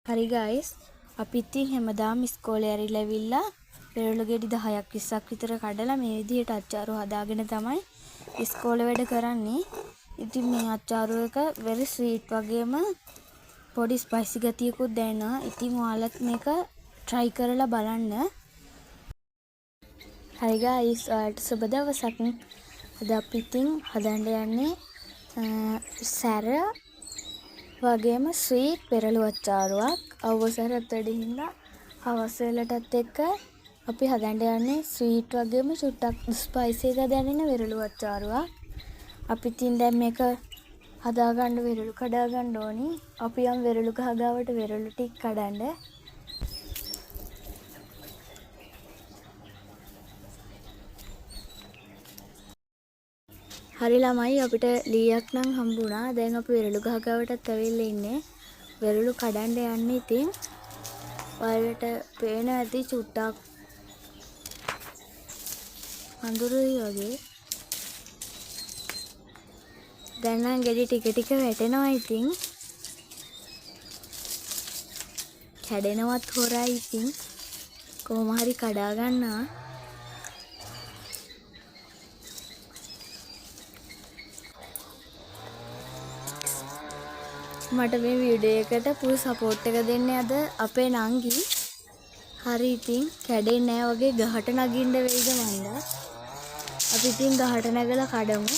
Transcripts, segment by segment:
හරි ගයිස්, අපි ඉතින් හැමදාම ඉස්කෝලේ ඇරිලා ඇවිල්ලා පෙරළු ගෙඩි 10ක් 20ක් විතර කඩලා මේ විදිහට අච්චාරු හදාගෙන තමයි ඉස්කෝලේ වැඩ කරන්නේ. ඉතින් මේ අච්චාරු එක very sweet වගේම පොඩි ස්පයිසි ගතියකුත් දැනෙනවා. ඉතින් ඔයාලත් මේක try කරලා බලන්න. හරි ගයිස්, ඔයාලට සුබ දවසක්. අද අපි ඉතින් හදන්න යන්නේ සැර වගේම ස්වීට් පෙරළු අච්චාරුවක්. අවසරත් වැඩි හින්දා හවස් වෙලටත් එක්ක අපි හදන්න යන්නේ ස්වීට් වගේම චුට්ටක් ස්පයිසි එක දැනෙන වෙරළු අච්චාරුවක්. අපි ඉතින් දැන් මේක හදාගන්න වෙරළු කඩා ගන්න ඕනි. අපි යම් වෙරළු ගහ ගාවට වෙරළු ටික කඩන්න. හරි ළමයි, අපිට ලීයක් නම් හම්බුණා. දැන් අපි වෙරළු ගහ ගාවටත් ඇවිල්ලා ඉන්නේ. වෙරළු කඩන්න යන්නේ. ඉතින් ඔයාලට පේන ඇති චුට්ටක් අඳුරුයි වගේ. දැන් නම් ගෙඩි ටික ටික වැටෙනවා. ඉතින් කැඩෙනවත් හොරයි. ඉතින් කොහොම හරි කඩා ගන්නවා. මට මේ වීඩියෝ එකට full support එක දෙන්නේ අද අපේ නංගි. හරි, ඉතින් කැඩෙන්නේ නැහැ වගේ ගහට නගින්න වෙයිද මන්දා. අපි ඉතින් ගහට නැගලා කඩමු.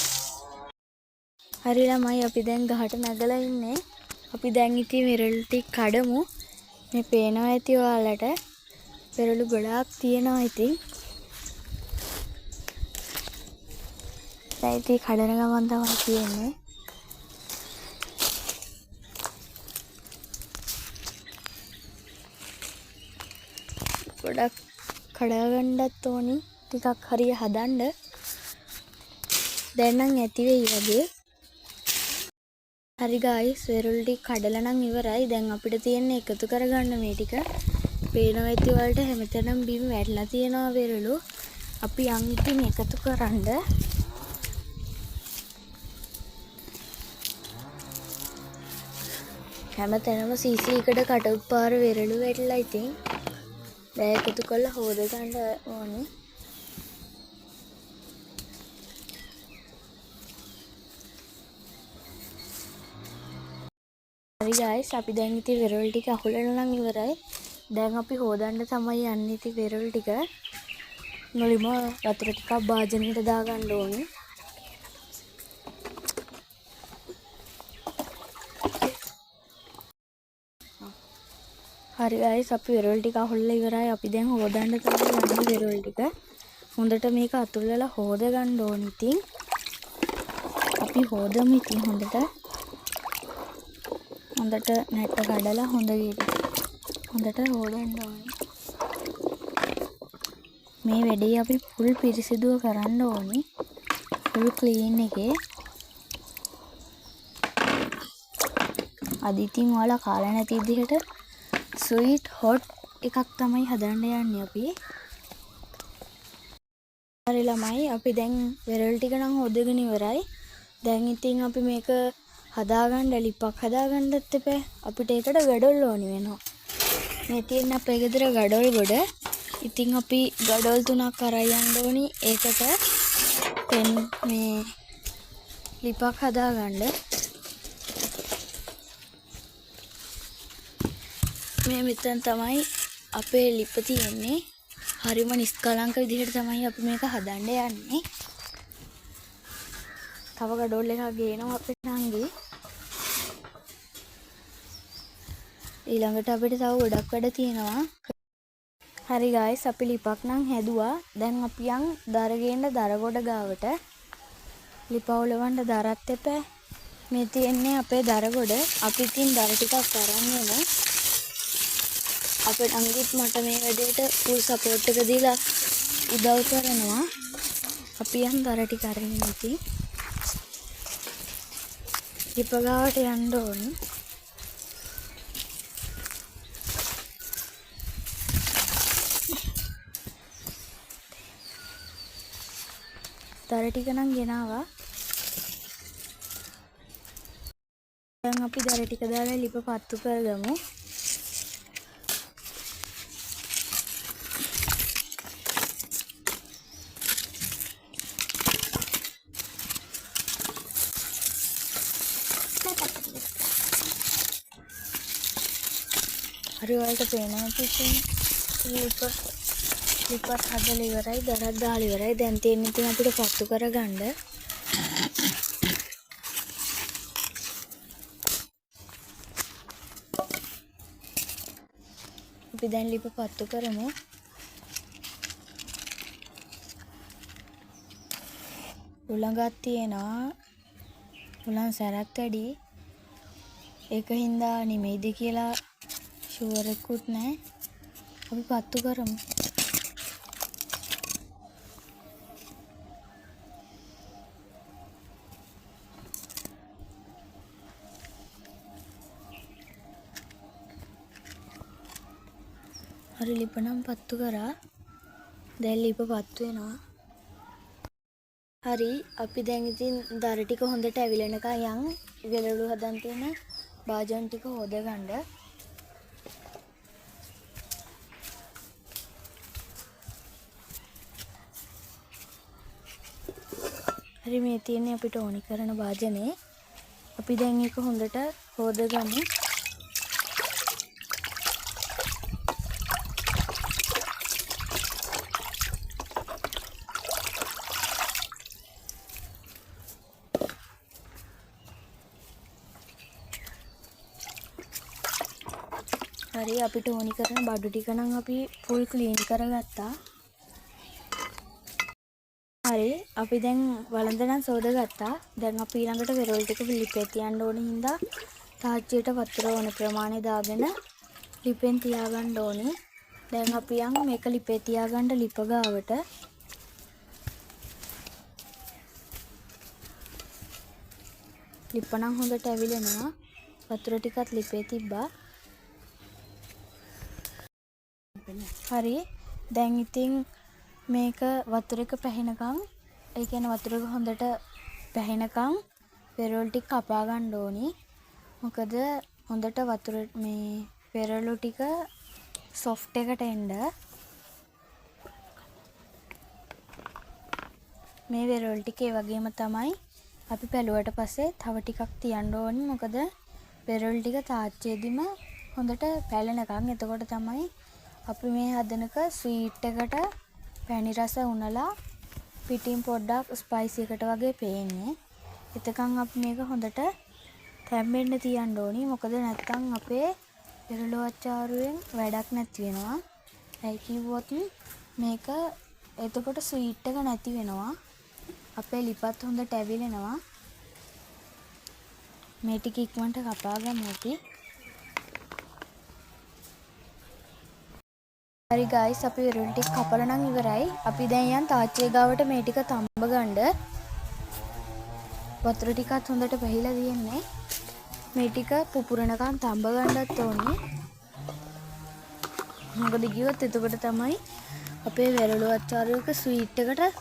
හරි ළමයි, අපි දැන් ගහට නැගලා ඉන්නේ. අපි දැන් ඉතින් වෙරළු ටික කඩමු. මේ පේනවා ඇති ඔයාලට. වෙරළු ගොඩාක් තියෙනවා. ඉතින් දැන් ඉතින් කඩන ගමන් තමයි තියෙන්නේ. ගොඩක් කඩා ගන්නත් ඕනි. ටිකක් හරිය හදන්න. දැන් නම් ඇති වෙයි වගේ. හරි ගයිස්, වෙරළු ටික කඩලා නම් ඉවරයි. දැන් අපිට තියෙන්නේ එකතු කරගන්න මේ ටික. පේනවා ඇති වලට හැමතැනම බිම වැටලා තියෙනවා වෙරළු. අපි යන් ඉතින් එකතු කරන්න. හැමතැනම සීසී එකට කටුපාර වෙරළු වැටලා. ඉතින් දැන් එකතු කරලා හොද ගන්න ඕනේ. හරි ගයිස්, අපි දැන් ඉතින් වෙරළු ටික අහුලලා නම් ඉවරයි. දැන් අපි හොදන්න තමයි යන්නේ. ඉතින් වෙරළු ටික මුලින්ම වතුර ටිකක් භාජනයට දාගන්න ඕනේ. හරි ගයිස්, අපි වෙරළු ටික අහුලලා ඉවරයි. අපි දැන් හොදන්න තමයි යන්නේ වෙරළු ටික. හොඳට මේක අතුල්ලලා හොද ගන්න ඕනේ. ඉතින් අපි හොදමු. ඉතින් හොඳට නැට්ට කඩලා හොඳට හොදන්න ඕනේ. මේ වැඩේ අපි full පිරිසිදුව කරන්න ඕනේ. full clean එකේ. අද ඉතින් ඔයාලා කාලා නැති විදිහට sweet hot එකක් තමයි හදන්න යන්නේ අපි. හරි ළමයි, අපි දැන් වෙරළු ටික නම් හොදගෙන ඉවරයි. දැන් ඉතින් අපි මේක හදාගන්න ලිපක් හදාගන්නත් එපා. අපිට ඒකට ගඩොල් ඕනි වෙනවා. මේ තියෙන අපේ ගෙදර ගඩොල් ගොඩ. ඉතින් අපි ගඩොල් 3ක් අරන් යන්න ඕනි. ඒකට මේ ලිපක් හදාගන්න. මේ මෙතන තමයි අපේ ලිප තියෙන්නේ. හරිම නිස්කලංක විදිහට තමයි අපි මේක හදන්න යන්නේ. තව ගඩොල් එකක් ගේනවා අපේ නංගි. ඊළඟට අපිට තව ගොඩක් වැඩ තියෙනවා. හරි ගයිස්, අපි ලිපක් නම් හැදුවා. දැන් අපි යන් දර ගේන්න දර ගොඩ ගාවට. ලිප උලවන්න දරත් එපා. මේ තියෙන්නේ අපේ දර ගොඩ. අපි ඉතින් දර ටිකක් අරන් යමු. අපේ නංගිත් මට මේ වැඩේට full support එක දීලා උදව් කරනවා. අපි යන් දර ටික අරගෙන ඉතින් ලිප ගාවට යන්න ඕනේ. දර ටික නම් ගෙනාවා. දැන් අපි දර ටික දාලා ලිප පත්තු කරගමු. හරි ඔයාලට පේනවා ඉතින් ලිපත් හදලා ඉවරයි, දරක් දාලා ඉවරයි. දැන් තියෙන්නේ ඉතින් අපිට පත්තු කරගන්න. අපි දැන් ලිප පත්තු කරමු. උලඟක් තියෙනවා. උලන් සැරක් වැඩි. ඒකින්ද නිමෙයිද කියලා ෂුවර් එකකුත් නැහැ. අපි පත්තු කරමු. හරි ලිප නම් පත්තු කරා. දැන් ලිප පත්තු වෙනවා. හරි අපි දැන් ඉතින් දර ටික හොඳට ඇවිලෙනකන් යන් වෙලළු හදන් තියෙන බාජන් ටික හොදගන්න. හරි මේ තියෙන්නේ අපිට ඕනි කරන වාදනේ. අපි දැන් ඒක හොඳට හොදගමු. හරි අපිට ඕනි කරන බඩු ටික නම් අපි ෆුල් ක්ලීන් කරගත්තා. හරි අපි දැන් වළඳ නම් සෝදගත්තා. දැන් අපි ඊළඟට වෙරොල් ටික ලිපේ තියන්න ඕනේ හින්දා තාච්චියට වතුර ඕන ප්‍රමාණය දාගෙන ලිපෙන් තියාගන්න ඕනේ. දැන් අපි යන් මේක ලිපේ තියාගන්න ලිප ගාවට. ලිප නම් හොඳට ඇවිලෙනවා. වතුර ටිකත් ලිපේ තිබ්බා. හරි දැන් ඉතින් මේක වතුර එක පැහෙනකම්, ඒ කියන්නේ වතුර එක හොඳට පැහෙනකම් වෙරොල් ටික කපා ගන්න ඕනි. මොකද හොඳට වතුර මේ වෙරළු ටික සොෆ්ට් එකට එන්න මේ වෙරොල් ටික ඒ වගේම තමයි අපි පැලුවට පස්සේ තව ටිකක් තියන්න ඕනි. මොකද වෙරොල් ටික තාච්චියේදීම හොඳට පැලෙනකම්. එතකොට තමයි අපි මේ හදනක ස්වීට් එකට පැණි රස උනලා පිටින් පොඩ්ඩක් ස්පයිසි එකට වගේ පේන්නේ. එතකන් අපි මේක හොඳට තැම්බෙන්න තියන්න ඕනි. මොකද නැත්තම් අපේ වෙරළු අච්චාරුවෙන් වැඩක් නැති වෙනවා. ඒ කිව්වොත් මේක එතකොට ස්වීට් එක නැති වෙනවා. අපේ ලිපත් හොඳට ඇවිලෙනවා. මේ ටික ඉක්මනට කපා ගමු අපි. හරි ගයිස් අපි වෙරළු ටික කපලා නම් ඉවරයි. අපි දැන් යන් තාච්චිය ගාවට මේ ටික තඹ ගන්න. වතුර ටිකත් හොඳට පැහිලා තියෙන්නේ. මේ ටික පුපුරනකම් තඹ ගන්නත් ඕනේ. මොකද කිව්වොත් එතකොට තමයි අපේ වෙරළු අච්චාරුවක ස්වීට් එකට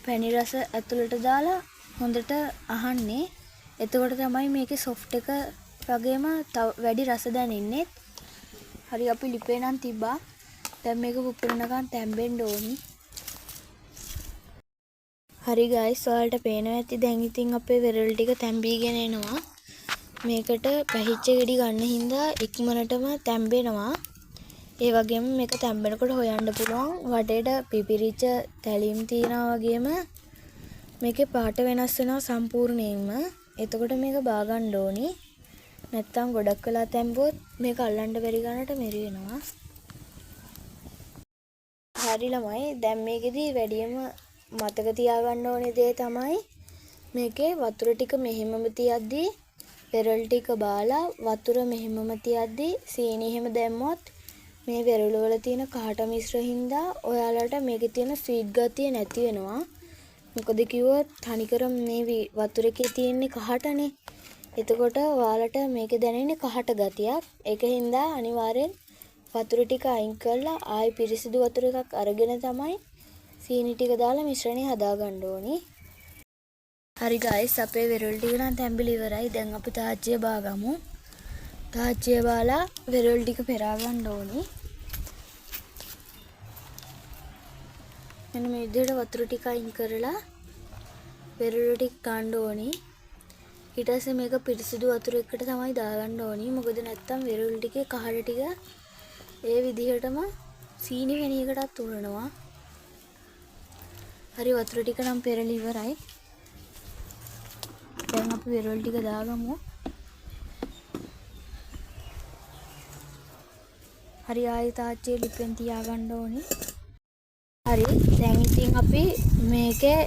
පැණි රස ඇතුළට දාලා හොඳට අහන්නේ. එතකොට තමයි මේකේ සොෆ්ට් එක වගේම වැඩි රස දැනෙන්නේ. හරි අපි ලිපේ නම් තිබ්බා. දැන් මේක පුපුරනකම් තැම්බෙන්න ඕනි. හරි ගයිස් ඔයාලට පේනවා ඇති දැන් ඉතින් අපේ වෙරළු ටික තැම්බීගෙන එනවා. මේකට පැහිච්ච ගෙඩි ගන්න හින්දා ඉක්මනටම තැම්බෙනවා. ඒ වගේම මේක තැම්බෙනකොට හොයන්න පුළුවන් වටේට පිපිරිච්ච තැලීම් තියනවා වගේම මේකේ පාට වෙනස් වෙනවා සම්පූර්ණයෙන්ම. එතකොට මේක බා ගන්න ඕනි. නැත්තම් ගොඩක් වෙලා තැම්බුවොත් මේක අල්ලන්න බැරි ගන්නට මෙරි වෙනවා. හරි ළමයි දැන් මේකෙදි වැඩියම මතක තියාගන්න ඕනේ දේ තමයි මේකේ වතුර ටික මෙහෙමම තියද්දී වෙරළු ටික බාලා වතුර මෙහෙමම තියද්දී සීනි එහෙම දැම්මොත් මේ වෙරළු වල තියෙන කහට මිශ්‍ර හින්දා ඔයාලට මේකේ තියෙන ස්වීට් ගතිය නැති වෙනවා. මොකද කිව්වොත් තනිකර මේ වතුර එකේ තියෙන්නේ කහටනේ. එතකොට ඔයාලට මේකේ දැනෙන්නේ කහට ගතියක්. ඒක හින්දා අනිවාර්යෙන් වතුර ටික අයින් කරලා ආයි පිරිසිදු වතුර එකක් අරගෙන තමයි සීනි ටික දාලා මිශ්‍රණය හදාගන්න ඕනි. හරි ගයිස් අපේ වෙරළු ටික නම් තැම්බිලි ඉවරයි. දැන් අපි තාච්චිය බාගමු. තාච්චිය බාලා වෙරළු ටික පෙරා ගන්න ඕනි. මෙන්න මේ විදිහට වතුර ටික අයින් කරලා වෙරළු ටික ගන්න ඕනි. ඊට පස්සේ මේක පිරිසිදු වතුර එකකට තමයි දාගන්න ඕනි. මොකද නැත්තම් වෙරළු ටිකේ කහට ටික ඒ විදිහටම සීනි වෙනයකටත් උරනවා. හරි වතුර ටික නම් පෙරලි ඉවරයි. දැන් අපි වෙරොල් ටික දාගමු. හරි ආයෙ තාච්චියේ ලිපෙන් තියාගන්න ඕනේ. හරි දැන් ඉතින් අපි මේකේ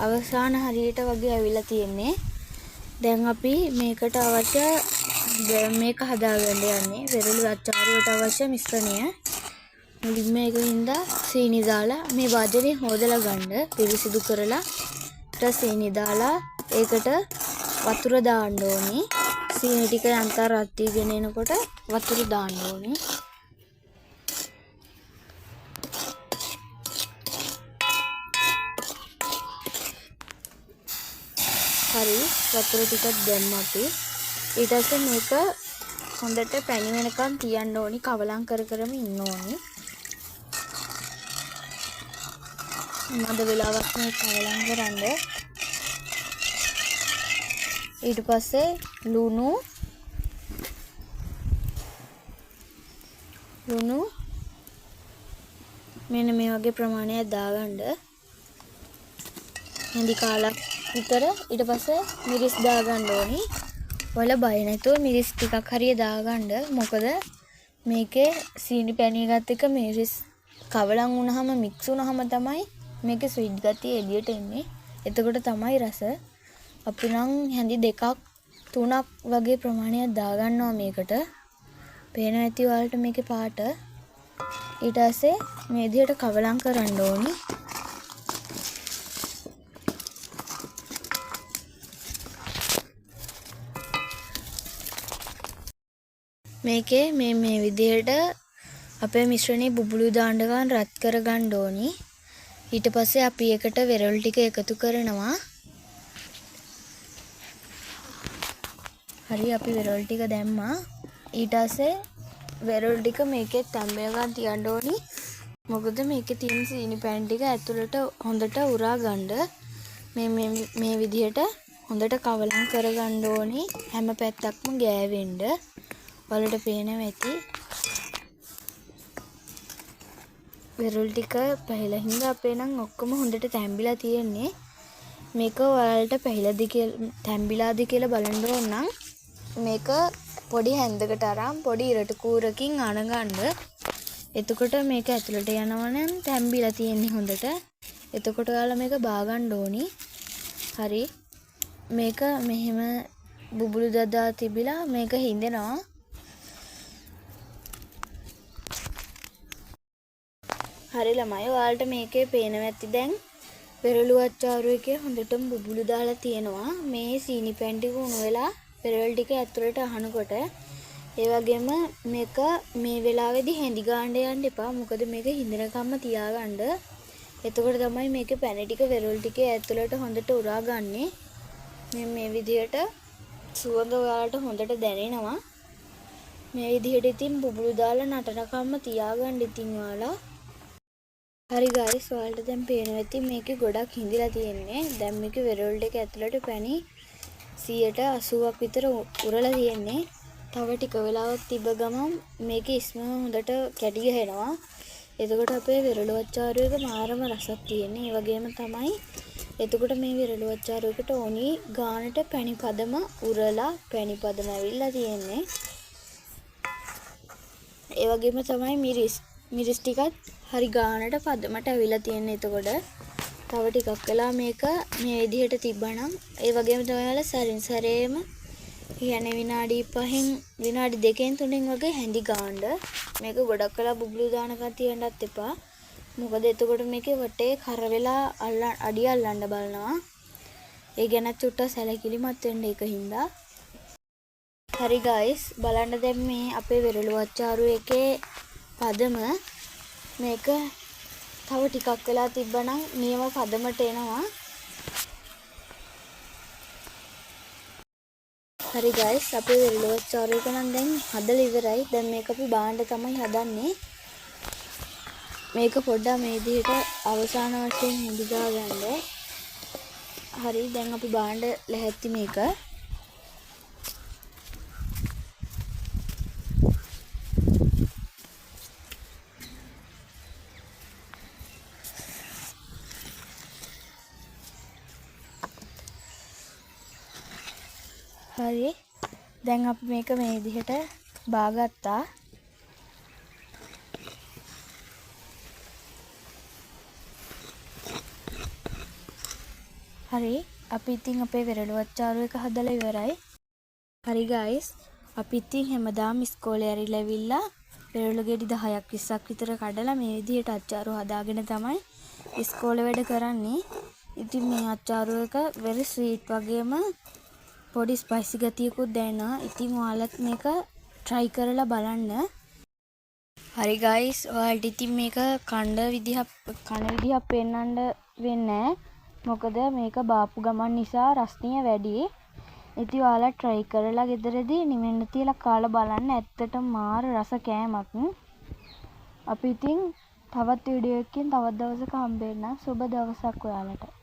අවසාන හරියට වගේ ඇවිල්ලා තියෙන්නේ. දැන් අපි මේකට අවශ්‍ය මේක හදාගන්න යන්නේ වෙරළු අච්චාරුවට අවශ්‍ය මිශ්‍රණය. මුලින්ම ඒකින්ද සීනි දාලා මේ වාදනේ හොදලා ගන්න පිරිසිදු කරලා ඊට සීනි දාලා ඒකට වතුර දාන්න ඕනේ. සීනි ටික යන්තම් රත් වීගෙන එනකොට වතුර දාන්න ඕනේ. හරි වතුර ටිකක් දැම්ම අපි. ඊට පස්සේ මේක හොඳට පැණි වෙනකන් තියන්න ඕනි. කවලම් කරම ඉන්න ඕනි. මද වෙලාවක් මේ කවලම් කරන්න. ඊට පස්සේ ලුණු මෙන්න මේ වගේ ප්‍රමාණයක් දාගන්න. හඳි කාලක් විතර. ඊට පස්සේ මිරිස් දාගන්න ඕනි. ඔයාලා බය නැතුව මිරිස් ටිකක් හරිය දාගන්න. මොකද මේකේ සීනි පැණි එකත් එක්ක මිරිස් කවලම් වුණාම මික්ස් වුණාම තමයි මේකේ ස්වීට් ගතිය එළියට එන්නේ. එතකොට තමයි රස. අපි නම් හැඳි 2ක් 3ක් වගේ ප්‍රමාණයක් දාගන්නවා මේකට. පේන ඇති ඔයාලට මේකේ පාට. ඊට පස්සේ මේ විදිහට කවලම් කරන්න ඕනි. මේකේ මේ විදිහට අපේ මිශ්‍රණේ බුබුලු දාන්න ගන්න රත් කරගන්න ඕනි. ඊට පස්සේ අපි එකට වෙරළු ටික එකතු කරනවා. හරි අපි වෙරළු ටික දැම්මා. ඊට පස්සේ වෙරළු ටික මේකේ තැම්බෙන ගන්න තියන්න ඕනි. මොකද මේකේ තියෙන සීනි පැන් ටික ඇතුළට හොඳට උරා ගන්න. මේ විදිහට හොඳට කවලම් කරගන්න ඕනි. හැම පැත්තක්ම ගෑවෙන්න. වලට පේනවා ඇති. වෙරළු ටික පැහිලා හින්දා අපේ නම් ඔක්කොම හොඳට තැම්බිලා තියෙන්නේ. මේක ඔයාලට පැහිලාද කියලා තැම්බිලාද කියලා බලන්න ඕන නම් මේක පොඩි හැන්දකට අරන් පොඩි ඉරට කූරකින් අනගන්න. එතකොට මේක ඇතුළට යනවනම් තැම්බිලා තියෙන්නේ හොඳට. එතකොට ඔයාලා මේක බාගන්න ඕනි. හරි. මේක මෙහෙම බුබුලු දදා තිබිලා මේක හින්දෙනවා. හරි ළමයි ඔයාලට මේකේ පේනවා ඇති දැන් පෙරළු අච්චාරු එකේ හොඳටම බුබුලු දාලා තියෙනවා. මේ සීනි පැන් ටික උණු වෙලා පෙරළු ටික ඇතුළට අහනකොට ඒ වගේම මේක මේ වෙලාවේදී හැඳි ගන්න යන්න එපා. මොකද මේක හිඳනකම්ම තියාගන්න. එතකොට තමයි මේකේ පැන ටික වෙරළු ටිකේ ඇතුළට හොඳට උරාගන්නේ. මේ විදිහට සුවඳ ඔයාලට හොඳට දැනෙනවා. මේ විදිහට ඉතින් බුබුලු දාලා නටනකම්ම තියාගන්න ඉතින් ඔයාලා. හරි ගයිස් ඔයාලට දැන් පේනවා ඇති මේකේ ගොඩක් හිඳිලා තියෙන්නේ. දැන් මේකේ වෙරළු ටික ඇතුළට පැණි 80%ක් විතර උරලා තියෙන්නේ. තව ටික වෙලාවක් තිබ්බ ගමන් මේකේ ඉස්ම හොඳට කැටි ගහනවා. එතකොට අපේ වෙරළු අච්චාරු එක මාරම රසක් තියෙන්නේ. ඒ වගේම තමයි එතකොට මේ වෙරළු අච්චාරු එකට ඕනි ගානට පැණි පදම උරලා පැණි පදම ඇවිල්ලා තියෙන්නේ. ඒ වගේම තමයි මිරිස් ටිකත් හරි ගානට පදමට ඇවිල්ලා තියෙන්නේ. එතකොට තව ටිකක් වෙලා මේක මේ විදිහට තිබ්බනම් ඒ වගේම තමයි ඔයාලා සරින් සරේම කියන්නේ විනාඩි 5න් විනාඩි 2න් 3න් වගේ හැඳි ගාන්න. මේක ගොඩක් වෙලා බුබුලු දානකන් තියන්නත් එපා. මොකද එතකොට මේකේ වටේ කර වෙලා අඩිය අල්ලන්න බලනවා. ඒ ගැන චුට්ටක් සැලකිලිමත් වෙන්න ඒකින්ද. හරි ගයිස් බලන්න දැන් මේ අපේ වෙරළු අච්චාරු එකේ පදම මේක තව ටිකක් වෙලා තිබ්බනම් නියම පදමට එනවා. හරි ගයිස් අපේ වෙරළු අච්චාරු එක නම් දැන් හදලා ඉවරයි. දැන් මේක අපි බාන්න තමයි හදන්නේ. මේක පොඩ්ඩක් මේ විදිහට අවසාන වශයෙන් හඳුදා ගන්න. හරි දැන් අපි බාන්න ලැහැත්ති මේක. හරි. දැන් අපි මේක මේ විදිහට බාගත්තා. හරි. අපි ඉතින් අපේ වෙරළු අච්චාරු එක හදලා ඉවරයි. හරි guys. අපි ඉතින් හැමදාම ඉස්කෝලේ ඇරිලා ඇවිල්ලා වෙරළු ගෙඩි 10ක් 20ක් විතර කඩලා මේ විදිහට අච්චාරු හදාගෙන තමයි ඉස්කෝලේ වැඩ කරන්නේ. ඉතින් මේ අච්චාරු එක very sweet වගේම පොඩි ස්පයිසි ගතියකුත් දැනෙනවා. ඉතින් ඔයාලත් මේක try කරලා බලන්න. හරි guys, ඔයාලට ඉතින් මේක කන විදිහක් පෙන්වන්න වෙන්නේ නැහැ. මොකද මේක බාපු ගමන් නිසා රස්නිය වැඩි. ඉතින් ඔයාලා try කරලා ගෙදරදී නිවෙන්න තියලා කාලා බලන්න. ඇත්තටම මාර රස කෑමක්. අපි ඉතින් තවත් වීඩියෝ එකකින් තවත් දවසක හම්බ වෙනවා. සුබ දවසක් ඔයාලට.